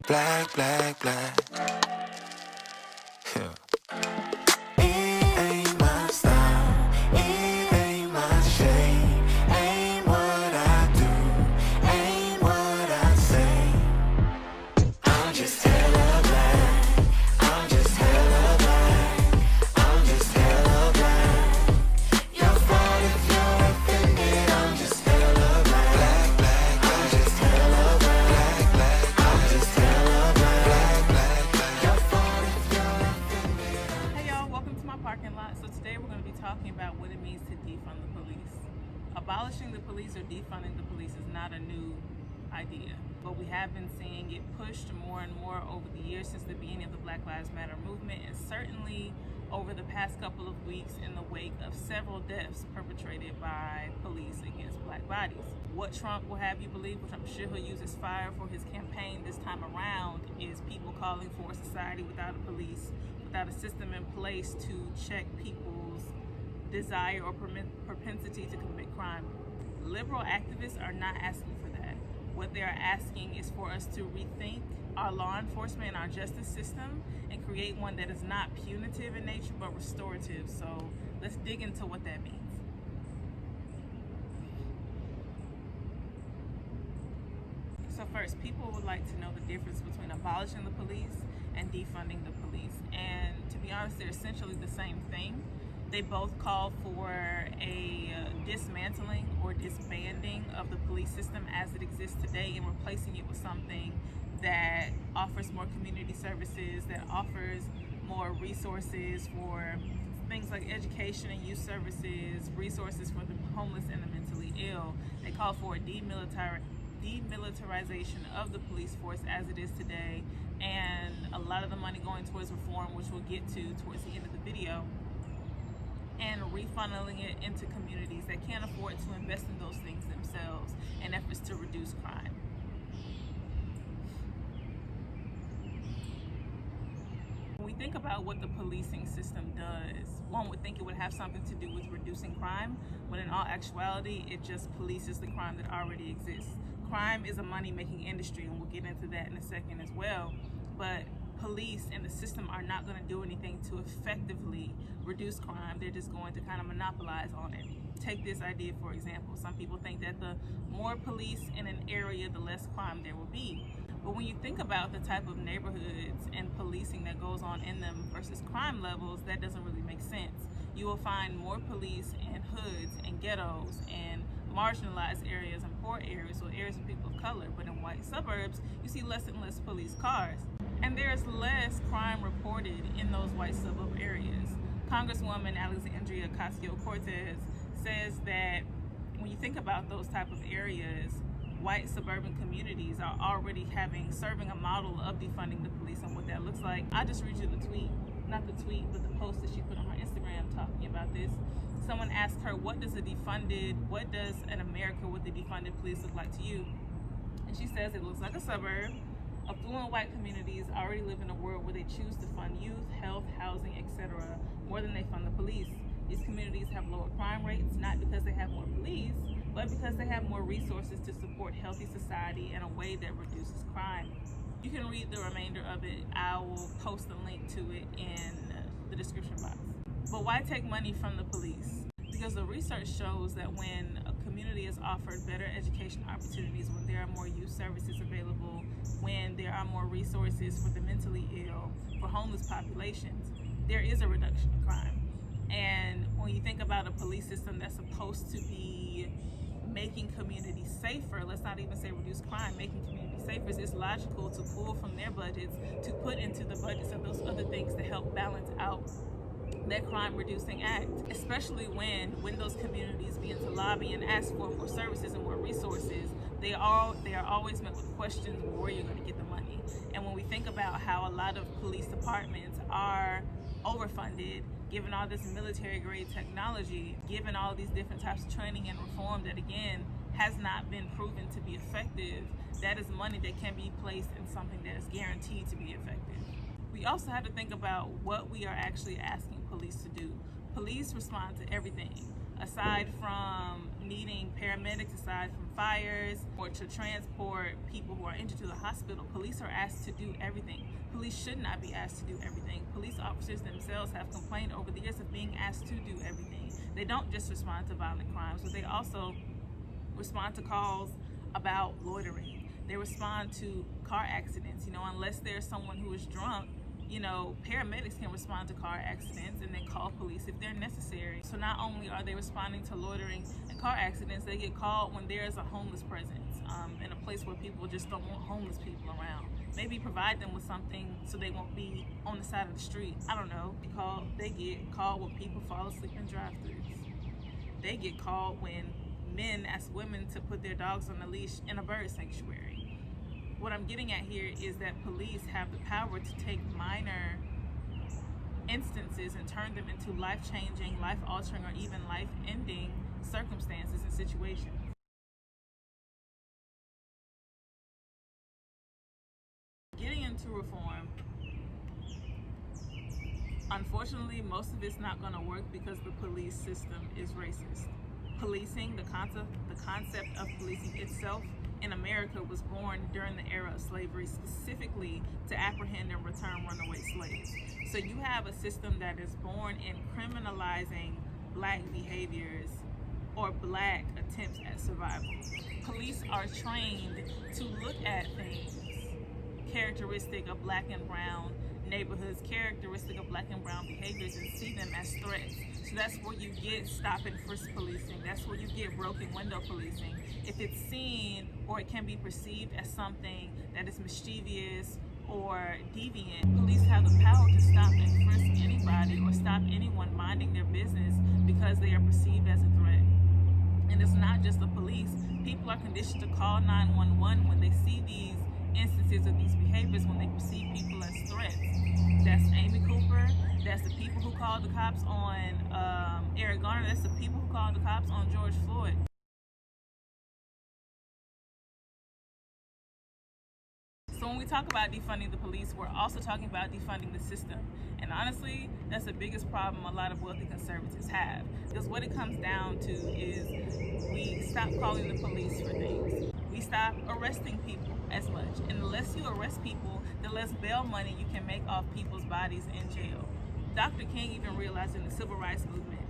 Black, black, black. Yeah. It ain't my style, it ain't my shade, ain't what I do, ain't what I say. I'm just hella black, I'm just hella black, I'm just hella black. Your fault if you're offended, I'm just hella black, black, black. I'm just hella black, black, black. I'm just hella black, black, black. Your fault if you're offended. Hey y'all, welcome to my parking lot. So today we're going to be talking about what it means to defund the police. Abolishing the police or defunding the police is not a new idea, but we have been seeing it pushed more and more over the years since the beginning of the Black Lives Matter movement, and certainly over the past couple of weeks in the wake of several deaths perpetrated by police against black bodies. What Trump will have you believe, which I'm sure he'll use as fire for his campaign this time around, is people calling for a society without a police, without a system in place to check people's desire or propensity to commit crime. Liberal activists are not asking for that. What they are asking is for us to rethink our law enforcement and our justice system and create one that is not punitive in nature but restorative. So let's dig into what that means. So first, people would like to know the difference between abolishing the police and defunding the police. And to be honest, they're essentially the same thing. They both call for a dismantling or disbanding of the police system as it exists today and replacing it with something that offers more community services, that offers more resources for things like education and youth services, resources for the homeless and the mentally ill. They call for a demilitarization of the police force as it is today, and a lot of the money going towards reform, which we'll get to towards the end of the video, and refunneling it into communities that can't afford to invest in those things themselves in efforts to reduce crime. When we think about what the policing system does, one would think it would have something to do with reducing crime, when in all actuality, it just polices the crime that already exists. Crime is a money-making industry, and we'll get into that in a second as well, but police and the system are not going to do anything to effectively reduce crime. They're just going to kind of monopolize on it. Take this idea, for example. Some people think that the more police in an area, the less crime there will be. But when you think about the type of neighborhoods and policing that goes on in them versus crime levels, that doesn't really make sense. You will find more police in hoods and ghettos and marginalized areas and poor areas, or areas of people of color. But in white suburbs, you see less and less police cars. And there's less crime reported in those white suburb areas. Congresswoman Alexandria Ocasio-Cortez says that when you think about those type of areas, white suburban communities are already serving a model of defunding the police and what that looks like. I just read you the tweet, not the tweet, but the post that she put on her Instagram talking about this. Someone asked her, what does an America with a defunded police look like to you? And she says it looks like a suburb. Affluent white communities already live in a world where they choose to fund youth, health, housing, etc. more than they fund the police. These communities have lower crime rates, not because they have more police, but because they have more resources to support healthy society in a way that reduces crime. You can read the remainder of it. I will post a link to it in the description box. But why take money from the police? Because the research shows that when a community is offered better education opportunities, when there are more youth services available, when there are more resources for the mentally ill, for homeless populations, there is a reduction in crime. And when you think about a police system that's supposed to be making communities safer, let's not even say reduce crime, making communities safer, it's logical to pull from their budgets to put into the budgets of those other things to help balance out that crime reducing act, especially when those communities begin to lobby and ask for more services and more resources, they are always met with questions of where you're going to get the money. And when we think about how a lot of police departments are overfunded, given all this military grade technology, given all these different types of training and reform that again has not been proven to be effective, that is money that can be placed in something that is guaranteed to be effective. We also have to think about what we are actually asking police to do. Police respond to everything. Aside from needing paramedics, aside from fires, or to transport people who are injured to the hospital, police are asked to do everything. Police should not be asked to do everything. Police officers themselves have complained over the years of being asked to do everything. They don't just respond to violent crimes, but they also respond to calls about loitering. They respond to car accidents. Unless there's someone who is drunk, paramedics can respond to car accidents and then call police if they're necessary. So not only are they responding to loitering and car accidents, they get called when there's a homeless presence in a place where people just don't want homeless people around. Maybe provide them with something so they won't be on the side of the street. I don't know. They get called when people fall asleep in drive-thrus. They get called when men ask women to put their dogs on a leash in a bird sanctuary. What I'm getting at here is that police have the power to take minor instances and turn them into life-changing, life-altering, or even life-ending circumstances and situations. Getting into reform, unfortunately, most of it's not going to work because the police system is racist. Policing, the concept of policing itself in America was born during the era of slavery, specifically to apprehend and return runaway slaves. So you have a system that is born in criminalizing black behaviors or black attempts at survival. Police are trained to look at things characteristic of black and brown neighborhoods, characteristic of black and brown behaviors, and see them as threats. So that's where you get stop and frisk policing. That's where you get broken window policing. If it's seen or it can be perceived as something that is mischievous or deviant, police have the power to stop and frisk anybody or stop anyone minding their business because they are perceived as a threat. And it's not just the police. People are conditioned to call 911 when they see these instances of these behaviors, when they perceive people as threats. That's Amy Cooper. That's the people who called the cops on Eric Garner. That's the people who called the cops on George Floyd. So when we talk about defunding the police, we're also talking about defunding the system. And honestly, that's the biggest problem a lot of wealthy conservatives have. Because what it comes down to is we stop calling the police for things. We stop arresting people as much. And the less you arrest people, the less bail money you can make off people's bodies in jail. Dr. King even realized in the civil rights movement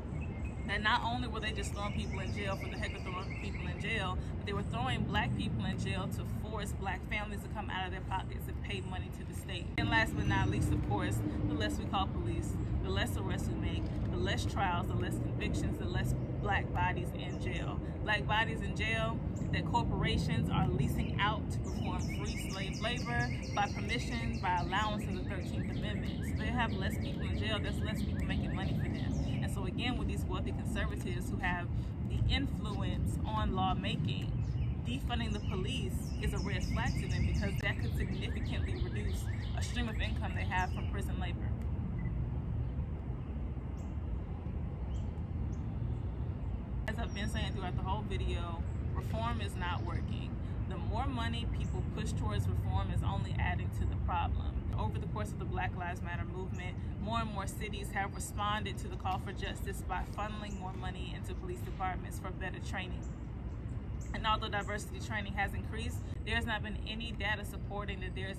that not only were they just throwing people in jail for the heck of throwing people in jail, but they were throwing black people in jail to force black families to come out of their pockets and pay money to the state. And last but not least, of course, the less we call police, the less arrests we make, the less trials, the less convictions, the less black bodies in jail. Black bodies in jail that corporations are leasing out to perform free slave labor by permission, by allowance of the 13th Amendment. So they have less people in jail, there's less people making money for them. And so again, with these wealthy conservatives who have the influence on lawmaking, defunding the police is a red flag to them because that could significantly reduce a stream of income they have from prison labor. As I've been saying throughout the whole video, reform is not working. The more money people push towards reform is only adding to the problem. Over the course of the Black Lives Matter movement, more and more cities have responded to the call for justice by funneling more money into police departments for better training. And although diversity training has increased, there has not been any data supporting that there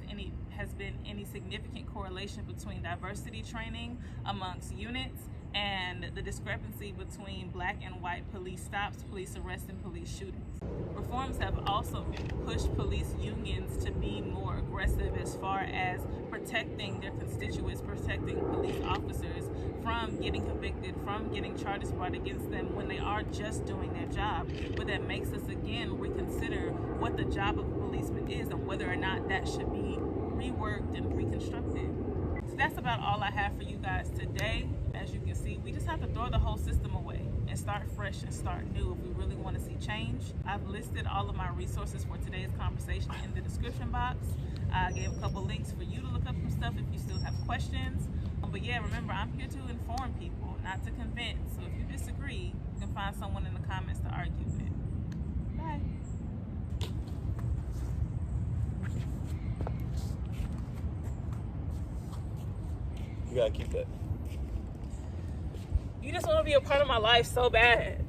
has been any significant correlation between diversity training amongst units and the discrepancy between black and white police stops, police arrests, and police shootings. Reforms have also pushed police unions to be more aggressive as far as protecting their constituents, protecting police officers from getting convicted, from getting charges brought against them when they are just doing their job. But that makes us again reconsider what the job of a policeman is and whether or not that should be reworked and reconstructed. So that's about all I have for you guys today. As you can see, we just have to throw the whole system away and start fresh and start new if we really want to see change. I've listed all of my resources for today's conversation in the description box. I gave a couple links for you to look up some stuff if you still have questions. But yeah, remember, I'm here to inform people, not to convince. So if you disagree, you can find someone in the comments to argue with. Bye. You gotta keep that. You just want to be a part of my life so bad.